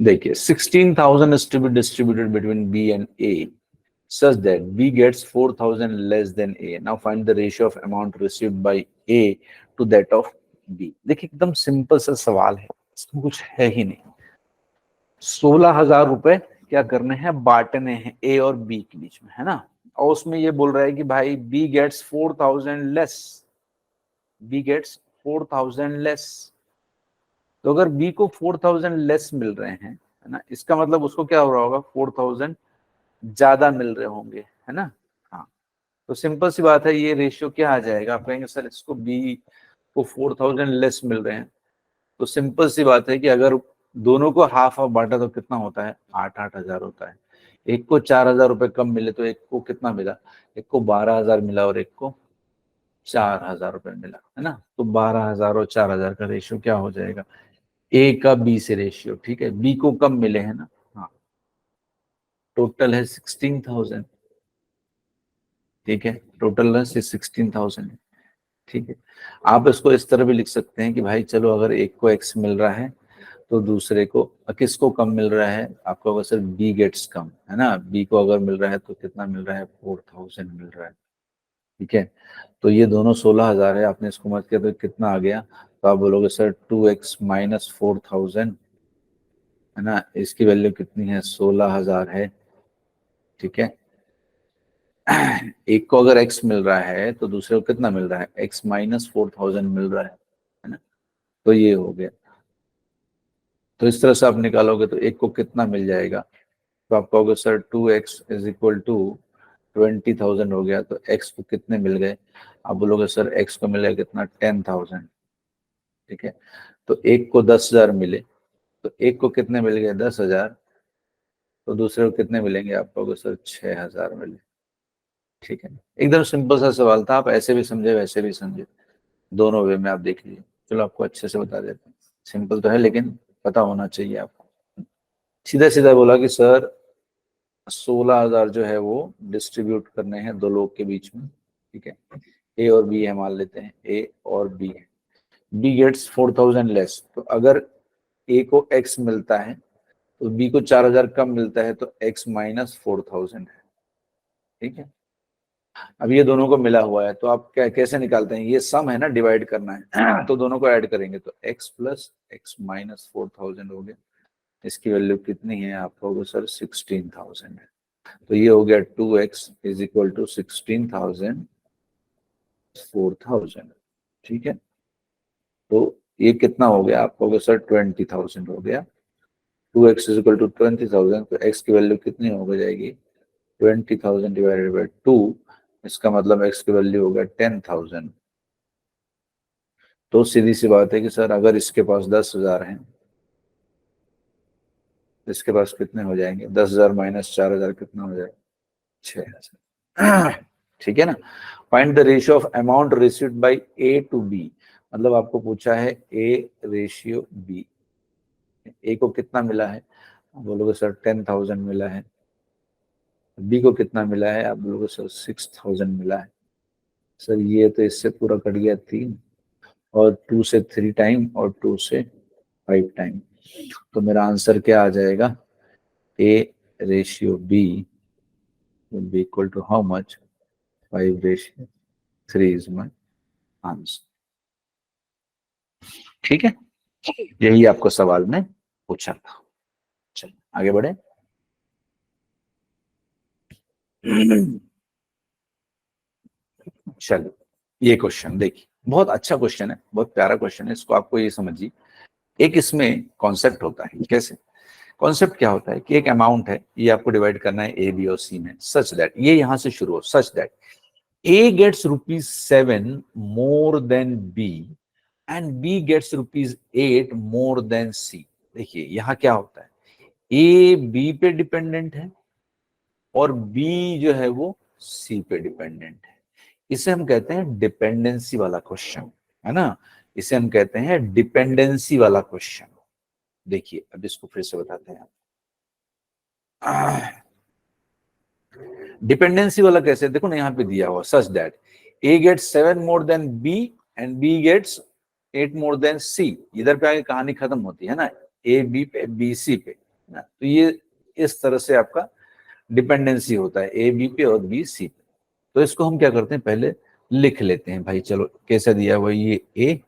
देखिए 16,000 is to be distributed between B and A such that B gets 4,000 less than A. Now find the ratio of amount received by A to that of B. देखिए एकदम सिंपल सा सवाल है, इसमें कुछ है ही नहीं। 16,000 रुपए क्या करने हैं, बांटने हैं ए और बी के बीच में, है ना। और उसमें ये बोल रहा है कि भाई B gets 4,000 less, B gets 4,000 less. तो अगर बी को 4,000 लेस मिल रहे हैं, है ना, इसका मतलब उसको क्या हो रहा होगा, 4,000 ज्यादा मिल रहे होंगे, है ना। हाँ, तो सिंपल सी बात है, ये रेशियो क्या आ जाएगा, आप कहेंगे सर इसको बी को 4,000 लेस मिल रहे हैं, तो सिंपल सी बात है कि अगर दोनों को हाफ हाफ बांटा तो कितना होता है, 8,000 होता है। एक को 4,000 रुपए कम मिले तो एक को कितना मिला, एक को 12,000 मिला और एक को 4,000 रुपए मिला, है ना। तो 12,000 और 4,000 का रेशियो क्या हो जाएगा, ए का बी से रेशियो, ठीक है, बी को कम मिले हैं ना। हाँ, टोटल है 16,000, ठीक है, टोटल है 16,000, ठीक है। आप इसको इस तरह भी लिख सकते हैं कि भाई चलो अगर एक को एक्स मिल रहा है तो दूसरे को किसको कम मिल रहा है, आपको अगर सर बी गेट्स कम, है ना, बी को अगर मिल रहा है तो कितना मिल रहा है, 4,000 मिल रहा है, ठीक है। तो ये दोनों 16,000 है, आपने इसको मत किया तो कितना आ गया, तो आप बोलोगे सर 2x माइनस 4,000, है ना, इसकी वैल्यू कितनी है, 16,000 है, ठीक है। एक को अगर x मिल रहा है तो दूसरे को कितना मिल रहा है, x माइनस 4,000 मिल रहा है ना। तो ये हो गया, तो इस तरह से आप निकालोगे तो एक को कितना मिल जाएगा, तो आप कहोगे sir 2x is equal to 20,000 हो गया, तो x को कितने मिल गए, आप बोलोगे सर x को मिलेगा कितना, 10,000, ठीक है। तो एक को 10,000 मिले, तो एक को कितने मिल गए, 10,000, तो दूसरे को कितने मिलेंगे, आप कहोगे सर 6,000 मिले, ठीक है। एकदम सिंपल सा सवाल था, आप ऐसे भी समझे वैसे भी समझे, दोनों वे में आप देख लीजिए। चलो आपको अच्छे से बता देते हैं, सिंपल तो है लेकिन पता होना चाहिए आपको। सीधा सीधा बोला कि सर 16,000 जो है वो डिस्ट्रीब्यूट करने हैं दो लोग के बीच में, ठीक है। ए और बी है, मान लेते हैं ए और बी है। बी गेट्स 4,000 लेस, तो अगर ए को एक्स मिलता है तो बी को 4,000 कम मिलता है, तो एक्स माइनस 4,000 है, ठीक है। अब ये दोनों को मिला हुआ है, तो आप क्या कैसे निकालते हैं, ये सम है ना, डिवाइड करना है। तो दोनों को ऐड करेंगे तो x प्लस एक्स माइनस 4,000 हो गया। इसकी वैल्यू कितनी है, आप कहोगे सर 16,000 है। तो ये हो गया 2x इज इक्वल टू 16,000 4,000, ठीक है। तो ये कितना हो गया, आप कहोगे सर 20,000 हो गया। 2x इज इक्वल टू 20,000, तो x की वैल्यू कितनी हो जाएगी, 20,000 डिवाइडेड बाई 2, इसका मतलब x की वैल्यू हो गया 10,000, तो सीधी सी बात है कि सर अगर इसके पास 10,000 हैं, इसके पास कितने हो जाएंगे? 10,000 माइनस 4,000 कितना हो जाएगा? 6,000। ठीक है ना। Find the ratio of amount received by A to B, मतलब आपको पूछा है ए रेशियो बी, ए को कितना मिला है? आप बोलोगे सर 10,000 मिला है। बी को कितना मिला है? आप बोलोगे सर 6,000 मिला है। सर ये तो इससे पूरा कट गया 3, और 2 से 3 टाइम, और 2 से 5 टाइम। तो मेरा आंसर क्या आ जाएगा? A ratio B will be equal to how much? 5 ratio 3 is my answer। ठीक है, यही आपको सवाल में पूछा था। चलिए आगे बढ़े। चलो ये क्वेश्चन देखिए, बहुत अच्छा क्वेश्चन है, बहुत प्यारा क्वेश्चन है। इसको आपको ये समझिए, एक इसमें कॉन्सेप्ट होता है। कैसे? कॉन्सेप्ट क्या होता है कि एक अमाउंट है, ये आपको डिवाइड करना है ए बी और सी में, सच दैट, ये यहां से शुरू हो, such that A gets ₹7 more than B and B gets ₹8 more than C. देखिए यहां क्या होता है, ए बी पे डिपेंडेंट है और बी जो है वो सी पे डिपेंडेंट है। इसे हम कहते हैं डिपेंडेंसी वाला क्वेश्चन, है ना। इसे हम कहते हैं डिपेंडेंसी वाला क्वेश्चन। देखिए अब इसको फिर से बताते हैं। डिपेंडेंसी वाला कैसे? देखो ना, यहाँ पे दिया हुआ such that A gets 7 more than B and B gets 8 more than C. इधर पे आगे कहानी खत्म होती है ना, ए बी पे बी सी पे ना। तो ये इस तरह से आपका डिपेंडेंसी होता है, ए बी पे और बी सी पे। तो इसको हम क्या करते हैं, पहले लिख लेते हैं भाई। चलो कैसे दिया हुआ, ये A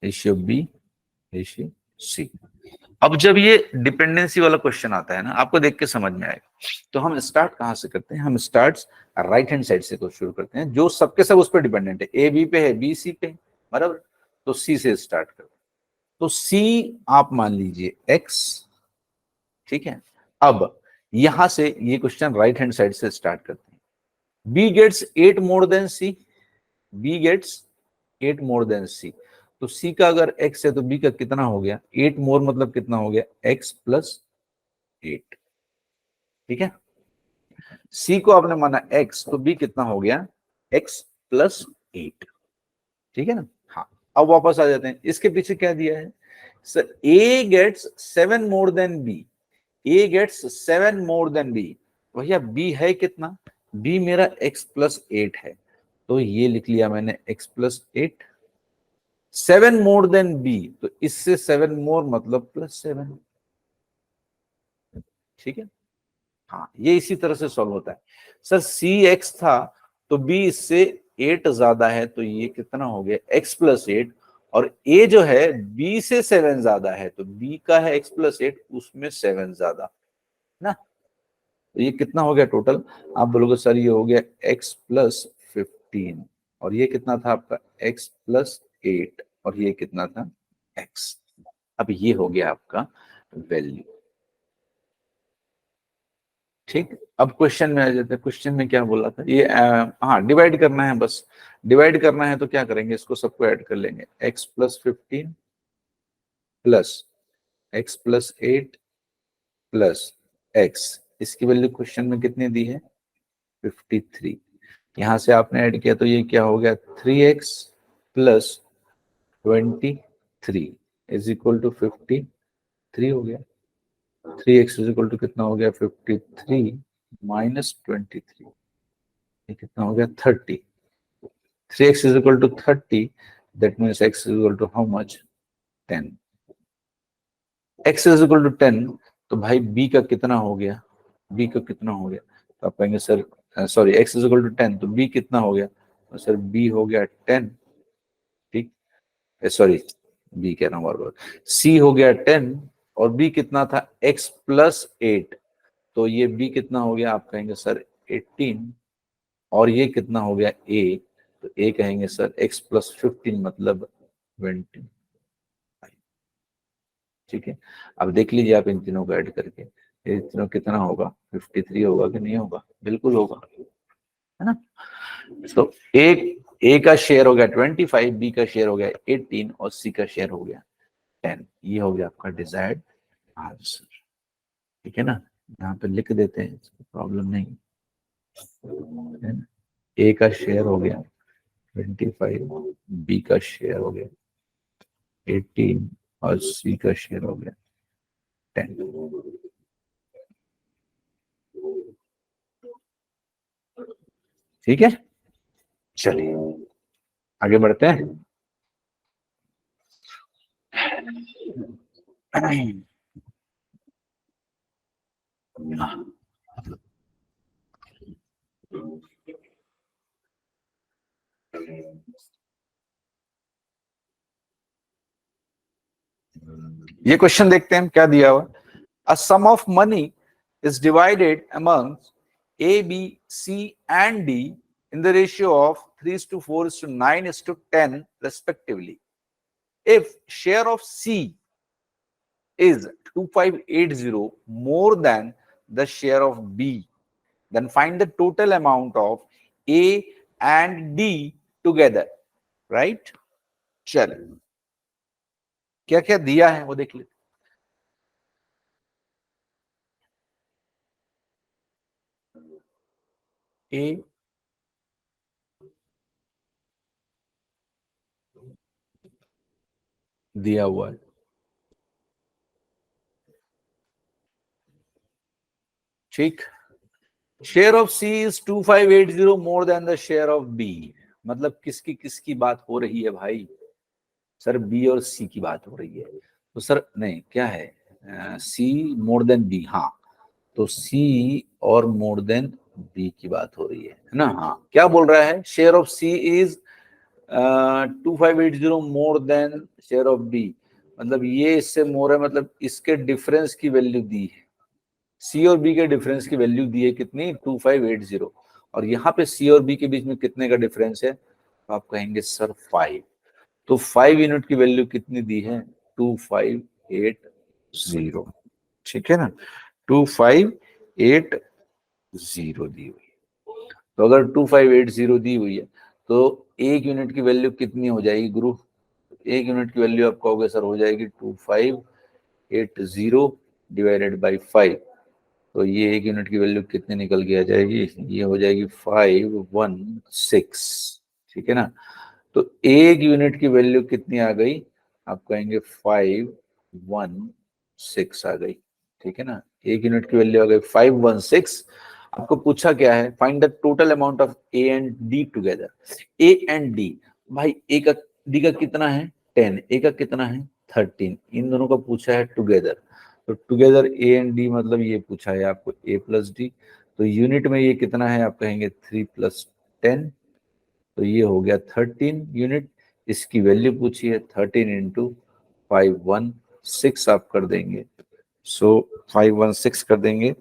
ratio B ratio C. अब जब ये डिपेंडेंसी वाला क्वेश्चन आता है ना, आपको देख के समझ में आएगा। तो हम स्टार्ट कहां से करते हैं? हम स्टार्ट राइट हैंड साइड से तो शुरू करते हैं, जो सबके सब उस पर डिपेंडेंट है, ए बी पे है, बी सी पे, बराबर। तो सी से स्टार्ट करते हैं। तो सी आप मान लीजिए एक्स, ठीक है। अब यहां से ये क्वेश्चन राइट हैंड साइड से स्टार्ट करते हैं। बी गेट्स 8 मोर देन सी, बी गेट्स 8 मोर देन सी। तो सी का अगर x है तो b का कितना हो गया? 8 मोर मतलब कितना हो गया? x plus 8। ठीक है, c को आपने माना x, तो b कितना हो गया? x plus 8। ठीक है ना। हाँ, अब वापस आ जाते हैं, इसके पीछे क्या दिया है sir? a gets 7 more than b, a gets 7 more than b। भैया b है कितना? b मेरा x प्लस 8 है, तो ये लिख लिया मैंने x plus 8। 7 more than B, तो इससे 7 मोर मतलब प्लस 7। ठीक है, हाँ, ये इसी तरह से सॉल्व होता है। सर सी एक्स था तो बी इससे 8 ज्यादा है, तो ये कितना हो गया? x plus 8। और ए जो है बी से 7 ज्यादा है, तो बी का है x प्लस 8, उसमें 7 ज्यादा ना। तो ये कितना हो गया टोटल? आप बोलोगे सर ये हो गया x प्लस 15, और ये कितना था आपका? x प्लस 8, और ये कितना था? x। अब ये हो गया आपका वैल्यू। ठीक, अब क्वेश्चन में आ जाते हैं। क्वेश्चन में क्या बोला था ये? हाँ, डिवाइड करना है, बस डिवाइड करना है। तो क्या करेंगे, इसको सबको ऐड कर लेंगे। x plus 15 plus x plus 8 plus x, इसकी वैल्यू क्वेश्चन में कितनी दी है? 53। यहां से आपने ऐड किया तो ये क्या हो गया? 3x plus 23 is equal to 53 हो गया। 3x इज इक्वल टू कितना हो गया? 53 माइनस 23, ये कितना हो गया? 30। 3x is equal to 30, that means x is equal to how much? 10। x is equal to 10, तो भाई b का कितना हो गया? b का कितना हो गया? तो आप कहेंगे sir sorry, x is equal to 10, तो b कितना हो गया? तो सर b हो गया 10। ठीक, सॉरी, b कह रहा हूँ बार बार, c हो गया 10, और b कितना था? x प्लस 8, तो ये b कितना हो गया? आप कहेंगे सर 18, और ये कितना हो गया? a, तो a कहेंगे सर x प्लस 15 मतलब 20। ठीक है, अब देख लीजिए आप इन तीनों को ऐड करके, ये तीनों कितना होगा? 53 होगा कि नहीं होगा? बिल्कुल होगा, है ना। तो एक ए का शेयर हो गया 25, बी का शेयर हो गया 18 और सी का शेयर हो गया 10। ये हो गया आपका डिजायर्ड आंसर। ठीक है ना, यहाँ पे लिख देते हैं, प्रॉब्लम नहीं है ना। ए का शेयर हो गया 25, बी का शेयर हो गया 18 और सी का शेयर हो गया 10। ठीक है, चलिए आगे बढ़ते हैं। ये क्वेश्चन देखते हैं क्या दिया हुआ। A sum of money is divided amongst A, B, C, and D in the ratio of 3:4:9:10 respectively. If share of C is 2580 more than the share of B, then find the total amount of A and D together. Right? चलो क्या क्या दिया है वो देख लेते। ए दिया हुआ है, ठीक। Share of C is 2580 more than the share of B. मतलब किसकी किसकी बात हो रही है भाई? सर बी और सी की बात हो रही है। तो सर नहीं, क्या है, सी मोर देन बी, हाँ। तो सी और मोर देन बी की बात हो रही है ना। हाँ, क्या बोल रहा है, share of C is 2580 more than share of B. मतलब ये इससे मोर है, मतलब इसके डिफरेंस की वैल्यू दी है। सी और बी के डिफरेंस की वैल्यू दी है कितनी, 2580। और यहाँ पे सी और बी के बीच में कितने का डिफरेंस है, तो आप कहेंगे सर 5। तो 5 यूनिट की वैल्यू कितनी दी है, 2580। ठीक है ना, 2580 दी हुई है। तो अगर 2580 दी हुई है तो एक यूनिट की वैल्यू कितनी हो जाएगी गुरु? एक यूनिट की वैल्यू आप कहोगे सर हो जाएगी 2580 डिवाइडेड बाई 5। तो ये एक यूनिट की वैल्यू कितनी निकल के आ जाएगी, ये हो जाएगी 516। ठीक है ना, तो एक यूनिट की वैल्यू कितनी आ गई, आप कहेंगे 516 आ गई। ठीक है ना, एक यूनिट की वैल्यू आ गई 516। आपको पूछा क्या है, find the total amount of A and D together. A and D, भाई ए का डी का कितना है 10, ए का कितना है 13, इन दोनों का पूछा है टुगेदर। तो टुगेदर ए एंड डी मतलब ये पूछा है आपको ए प्लस डी। तो यूनिट में ये कितना है, आप कहेंगे 3 + 10, तो ये हो गया 13 यूनिट। इसकी वैल्यू पूछी है 13 इंटू 516 आप कर देंगे। सो 516 कर देंगे।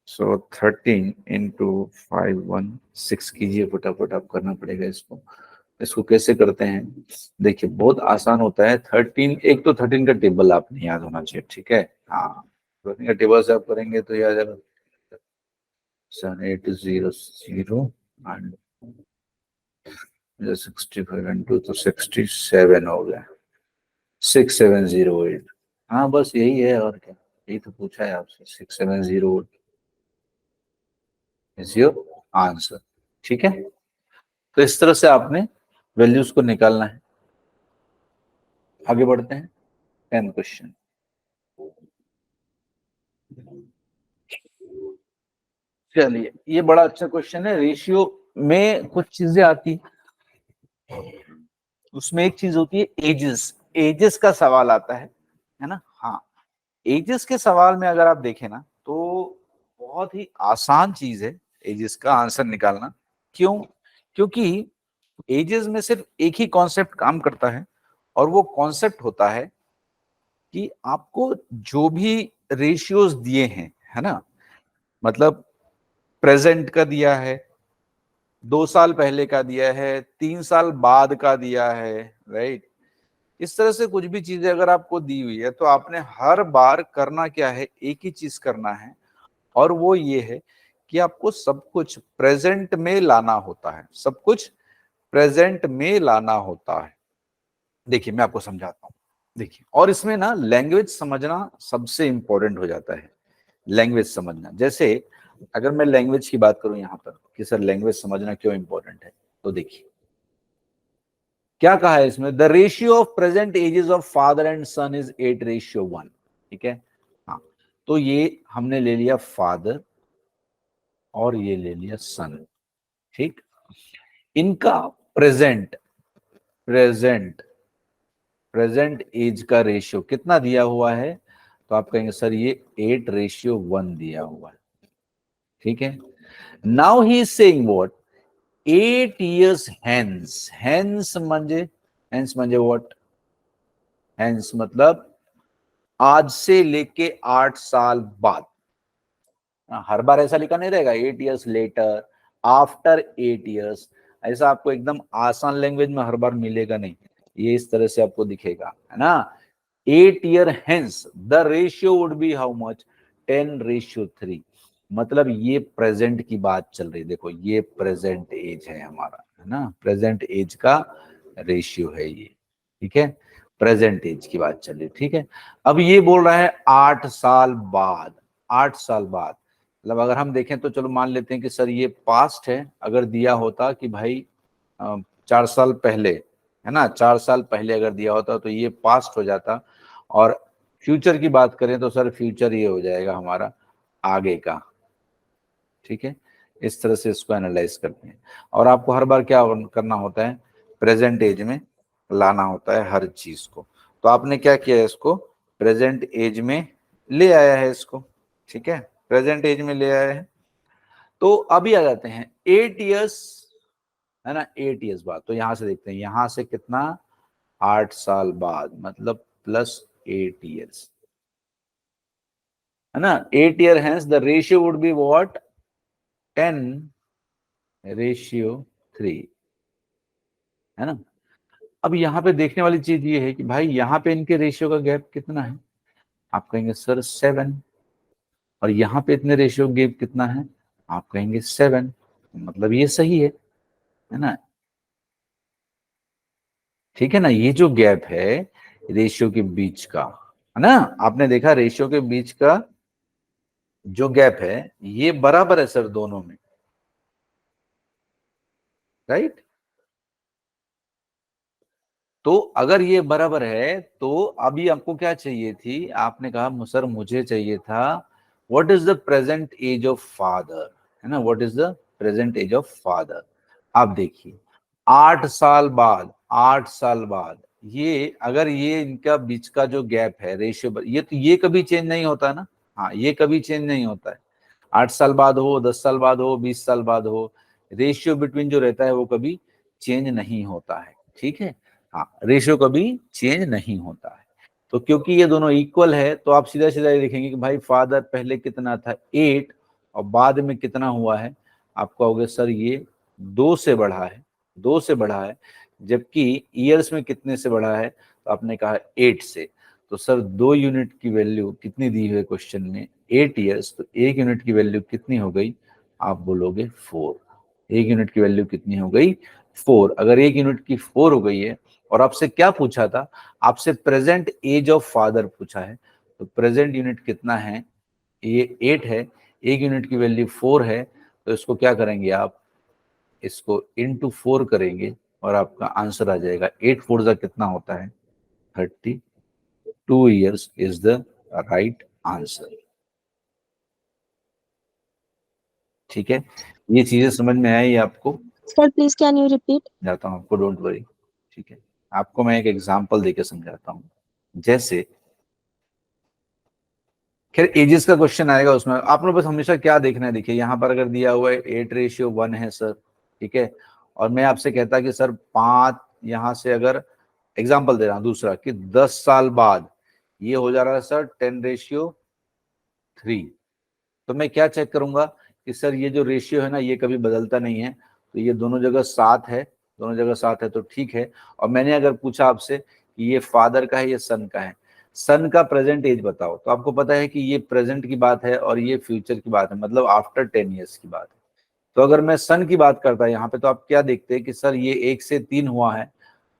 सो 13 इंटू 516 कीजिए, फटाफट आप करना पड़ेगा इसको। इसको कैसे करते हैं, देखिए बहुत आसान होता है। 13, एक तो 13 का टेबल आपने याद होना चाहिए, ठीक है। हाँ, 13 का टेबल से आप करेंगे तो याद है 7800 एंड 65 इंटू तो 67 हो गया, 6708। हाँ बस यही है, और क्या, यही तो पूछा है आपसे, 6708 इज योर आंसर। ठीक है, तो इस तरह से आपने वैल्यूज को निकालना है। आगे बढ़ते हैं, 10th क्वेश्चन। चलिए, ये बड़ा अच्छा क्वेश्चन है। रेशियो में कुछ चीजें आती, उसमें एक चीज होती है एजेस। एजेस का सवाल आता है ना। हाँ, एजेस के सवाल में अगर आप देखें ना तो बहुत ही आसान चीज है एजेस का आंसर निकालना। क्यों? क्योंकि एजेस में सिर्फ एक ही कॉन्सेप्ट काम करता है, और वो कॉन्सेप्ट होता है कि आपको जो भी रेशियोज दिए हैं, है ना, मतलब प्रेजेंट का दिया है, 2 साल पहले का दिया है, 3 साल बाद का दिया है, राइट। इस तरह से कुछ भी चीजें अगर आपको दी हुई है तो आपने हर बार करना क्या है, एक ही चीज करना है, और वो ये है कि आपको सब कुछ प्रेजेंट में लाना होता है। सब कुछ प्रेजेंट में लाना होता है। देखिए मैं आपको समझाता हूँ, देखिए, और इसमें ना लैंग्वेज समझना सबसे इंपॉर्टेंट हो जाता है, लैंग्वेज समझना। जैसे अगर मैं लैंग्वेज की बात करूं यहाँ पर कि सर लैंग्वेज समझना क्यों इंपॉर्टेंट है, तो देखिए क्या कहा है इसमें, the ratio of present ages of father and son is 8:1। ठीक है, हाँ, तो ये हमने ले लिया फादर और ये ले लिया सन। ठीक, इनका प्रेजेंट प्रेजेंट प्रेजेंट एज का रेशियो कितना दिया हुआ है, तो आप कहेंगे सर ये 8:1 दिया हुआ है। ठीक है, now he is saying what, 8 years hence, hence म्हणजे व्हाट, hence मतलब आज से लेके 8 साल बाद। हर बार ऐसा लिखा नहीं रहेगा 8 years लेटर, आफ्टर 8 years, ऐसा आपको एकदम आसान लैंग्वेज में हर बार मिलेगा नहीं, ये इस तरह से आपको दिखेगा, है ना। 8 year hence the ratio would be how much, 10:3। मतलब ये प्रेजेंट की बात चल रही, देखो ये प्रेजेंट एज है हमारा, है ना, प्रेजेंट एज का रेशियो है ये। ठीक है, प्रेजेंट एज की बात चल रही, ठीक है। अब ये बोल रहा है 8 साल बाद, 8 साल बाद, मतलब अगर हम देखें तो चलो मान लेते हैं कि सर ये पास्ट है, अगर दिया होता कि भाई 4 साल पहले, है ना, 4 साल पहले अगर दिया होता तो ये पास्ट हो जाता, और फ्यूचर की बात करें तो सर फ्यूचर ये हो जाएगा हमारा आगे का। ठीक है, इस तरह से इसको एनालाइज करते हैं, और आपको हर बार क्या करना होता है, प्रेजेंट एज में लाना होता है हर चीज को। तो आपने क्या किया है, इसको प्रेजेंट एज में ले आया है इसको। ठीक है, प्रेजेंट एज में ले आया है। तो अभी आ जाते हैं 8 years, है ना, 8 years बाद, तो यहां से देखते हैं, यहां से कितना, 8 साल बाद, मतलब +8 years, है ना। 8 year hence the ratio would be what, 10:3, है ना। अब यहाँ पे देखने वाली चीज ये है कि भाई यहाँ पे इनके रेशियो का गैप कितना है, आप कहेंगे सर 7, और यहाँ पे इतने रेशियो गैप कितना है, आप कहेंगे 7, मतलब ये सही है ना। ठीक है ना, ये जो गैप है रेशियो के बीच का, है ना, आपने देखा रेशियो के बीच का जो गैप है ये बराबर है सर दोनों में, राइट। तो अगर ये बराबर है तो अभी आपको क्या चाहिए थी, आपने कहा सर मुझे चाहिए था what is the present age of father, है ना, what is the present age of father. आप देखिए 8 साल बाद, 8 साल बाद, ये अगर ये इनका बीच का जो गैप है रेशियो, ये तो ये कभी चेंज नहीं होता ना, हाँ ये कभी चेंज नहीं होता है। 8 साल बाद हो, 10 साल बाद हो, 20 साल बाद हो, रेशियो बिटवीन जो रहता है वो कभी चेंज नहीं होता है। ठीक है, हाँ रेशियो कभी चेंज नहीं होता है। तो क्योंकि ये दोनों इक्वल है तो आप सीधा सीधा ये देखेंगे कि भाई फादर पहले कितना था 8, और बाद में कितना हुआ है, आप कहोगे सर ये 2 से बढ़ा है, 2 से बढ़ा है, जबकि ईयर्स में कितने से बढ़ा है, तो आपने कहा 8 से। तो सर 2 यूनिट की वैल्यू कितनी दी हुई है क्वेश्चन में, 8 years, तो 1 यूनिट की वैल्यू कितनी हो गई, आप बोलोगे 4। 1 यूनिट की वैल्यू कितनी हो गई, 4। अगर 1 यूनिट की 4 हो गई है, और आपसे क्या पूछा था, आपसे प्रेजेंट एज ऑफ फादर पूछा है, तो प्रेजेंट यूनिट कितना है, ये 8 है, 1 यूनिट की वैल्यू 4 है, तो इसको क्या करेंगे आप, इसको इंटू 4 करेंगे और आपका आंसर आ जाएगा। 8 4 जा कितना होता है, 32 years is the right answer. ठीक है, ये चीजें समझ में आई आपको, sir please can you repeat. जाता हूँ आपको, डोंट वरी। ठीक है, आपको मैं एक एग्जांपल देके समझाता हूँ। जैसे खैर एजेस का क्वेश्चन आएगा उसमें, आपने बस हमेशा क्या देखना है, देखिए यहाँ पर अगर दिया हुआ है 8:1 है सर, ठीक है, और मैं आपसे कहता कि सर 5, यहाँ से अगर एग्जांपल दे रहा हूँ दूसरा कि 10 साल बाद ये हो जा रहा है सर 10:3, तो मैं क्या चेक करूंगा कि सर ये जो रेशियो है ना ये कभी बदलता नहीं है, तो ये दोनों जगह 7 है, दोनों जगह 7 है तो ठीक है। और मैंने अगर पूछा आपसे कि ये फादर का है ये सन का है, सन का प्रेजेंट एज बताओ, तो आपको पता है कि ये प्रेजेंट की बात है और ये फ्यूचर की बात है, मतलब आफ्टर 10 years की बात है। तो अगर मैं सन की बात करता है यहाँ पे, तो आप क्या देखते हैं कि सर ये 1 से 3 हुआ है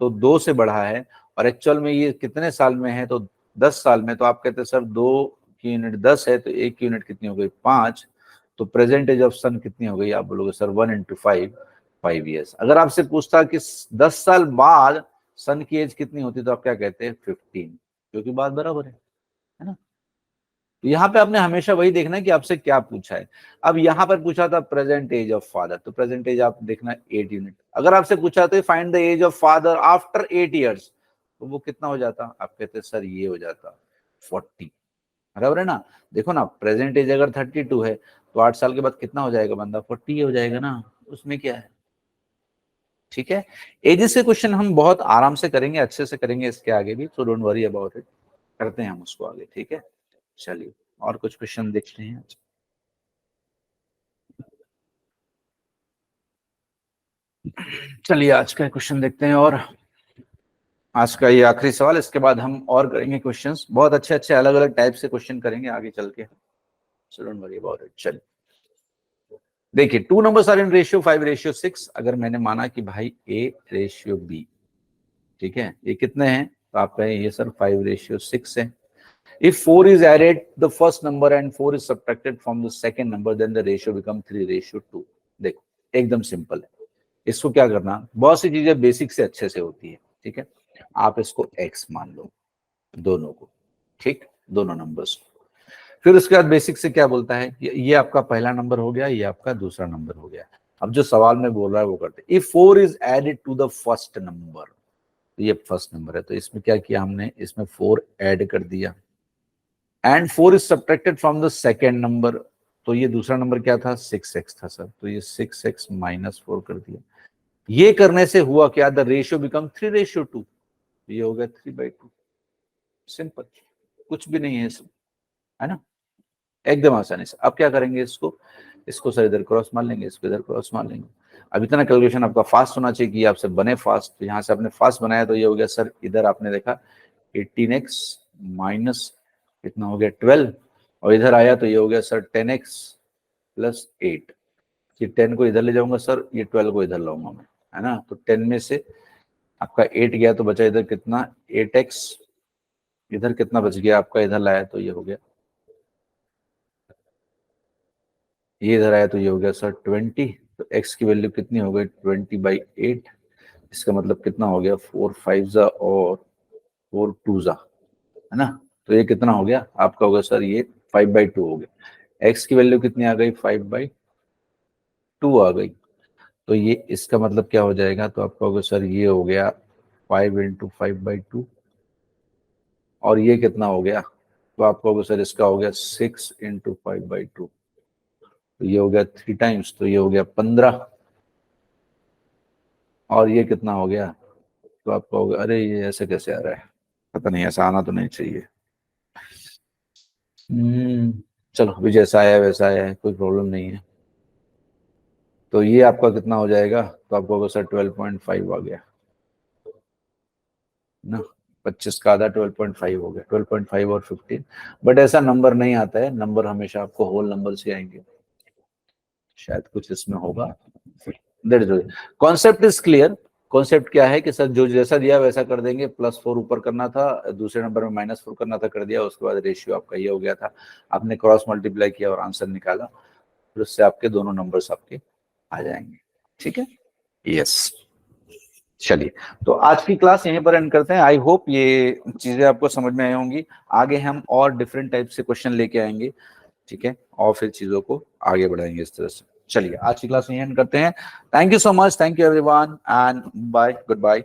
तो 2 से बढ़ा है, और एक्चुअल में ये कितने साल में है, तो 10 साल में। तो आप कहते हैं सर 2 की यूनिट 10 है, तो 1 की यूनिट कितनी हो गई, 5। तो प्रेजेंट एज ऑफ सन कितनी हो गई, आप बोलोगे सर 1 × 5, 5 ईयर्स। अगर आपसे पूछता कि 10 साल बाद सन की एज कितनी होती, तो आप क्या कहते हैं, 15, क्योंकि बात बराबर है ना। तो यहाँ पे आपने हमेशा वही देखना है कि आपसे क्या पूछा है। अब यहाँ पर पूछा था प्रेजेंट एज ऑफ फादर, तो प्रेजेंट एज आप देखना 8 यूनिट। अगर आपसे पूछा तो find the age of father after 8 years, तो वो कितना हो जाता, आप कहते सर ये हो जाता 40, बराबर है ना। देखो ना, प्रेजेंट एज अगर 32 है तो 8 साल के बाद कितना हो जाएगा बंदा, 40 हो जाएगा ना, उसमें क्या है। ठीक है, एजेस के क्वेश्चन हम बहुत आराम से करेंगे, अच्छे से करेंगे इसके आगे भी, so don't worry about it, करते हैं हम उसको आगे। ठीक है, चलिए और कुछ क्वेश्चन देखते हैं। चलिए आज का क्वेश्चन देखते हैं, और आज का ये आखिरी सवाल, इसके बाद हम और करेंगे क्वेश्चंस, बहुत अच्छे अच्छे अलग अलग टाइप से क्वेश्चन करेंगे आगे चल के, so don't worry about it. चलिए देखिए, 2 नंबर्स आर इन रेशियो 5:6। अगर मैंने माना कि भाई A/B, ठीक है, ये कितने हैं, तो आप कहें ये सर 5:6 है। If 4 is added the first number and 4 is subtracted from the second number, then the ratio become 3:2। देखो एकदम सिंपल है, इसको क्या करना, बहुत सी चीजें बेसिक से अच्छे से होती है। ठीक है, आप इसको x मान लो दोनों को, ठीक, दोनों नंबर्स। फिर उसके बाद बेसिक से क्या बोलता है, ये आपका पहला नंबर हो गया, ये आपका दूसरा नंबर हो गया। अब जो सवाल में बोल रहा है वो करते हैं। If 4 is added to the first number, ये फर्स्ट नंबर है, तो इसमें क्या किया हमने, इसमें 4 ऐड कर दिया, and 4 is subtracted from the second number, तो ये दूसरा नंबर क्या था, 6x था सर, तो ये 6x - 4 कर दिया। ये करने से हुआ क्या, द रेशियो बिकम 3:2, ये हो गया 3/2। सिंपल, कुछ भी नहीं है इसमें, है ना, एकदम आसानी से। अब क्या करेंगे, इसको सर इधर क्रॉस मार लेंगे, इसको इधर क्रॉस मार लेंगे। अब इतना कैलकुलेशन आपका फास्ट होना चाहिए कि आपसे बने फास्ट। तो यहाँ से आपने फास्ट बनाया, तो ये हो गया सर, इधर आपने देखा 18x माइनस कितना हो गया 12, और इधर आया तो ये हो गया सर 10x + 8। ये 10 को इधर ले जाऊंगा सर, ये 12 को इधर लाऊंगा मैं, है ना। तो 10 में से आपका 8 गया तो बचा इधर कितना, 8x, इधर कितना बच गया आपका, इधर लाया तो ये हो गया, ये इधर आया तो ये हो गया सर 20। तो x की वैल्यू कितनी हो गई, 20/8। इसका मतलब कितना हो गया, 4 5 और 4 2 है ना। तो ये कितना हो गया आपका, होगा सर ये 5/2 हो गया। x की वैल्यू कितनी आ गई, 5/2 आ गई। तो ये इसका मतलब क्या हो जाएगा, तो आपका होगा सर ये हो गया 5 × 5/2, और ये कितना हो गया, तो आपका होगा सर इसका हो गया 6 × 5/2, तो ये हो गया 3 टाइम्स, तो ये हो गया 15, और ये कितना हो गया, तो आपका होगा, अरे ये ऐसे कैसे आ रहा है, पता नहीं, ऐसा आना तो नहीं चाहिए। चलो अभी जैसा आया है वैसा आया है, कोई प्रॉब्लम नहीं है। तो ये आपका कितना हो जाएगा, तो आपको होगा सर 12.5 आ गया ना, 25 का आधा 12.5 हो गया, 12.5 और 15। बट ऐसा नंबर नहीं आता है, नंबर हमेशा आपको होल नंबर से आएंगे, शायद कुछ इसमें होगा। That is concept is clear. Concept क्या है कि सर जो जैसा दिया वैसा कर देंगे, +4 ऊपर करना था, दूसरे नंबर में -4 करना था, कर दिया। उसके बाद रेशियो आपका ये हो गया था, आपने क्रॉस मल्टीप्लाई किया और आंसर निकाला, फिर उससे आपके दोनों नंबर्स आपके आ जाएंगे। ठीक है, यस। चलिए, तो आज की क्लास यहीं पर एंड करते हैं। आई होप ये चीजें आपको समझ में आई होंगी। आगे हम और डिफरेंट टाइप से क्वेश्चन लेके आएंगे, ठीक है, और फिर चीजों को आगे बढ़ाएंगे इस तरह से। चलिए आज की क्लास यहीं एंड करते हैं। Thank you so much, thank you everyone, and bye, good bye.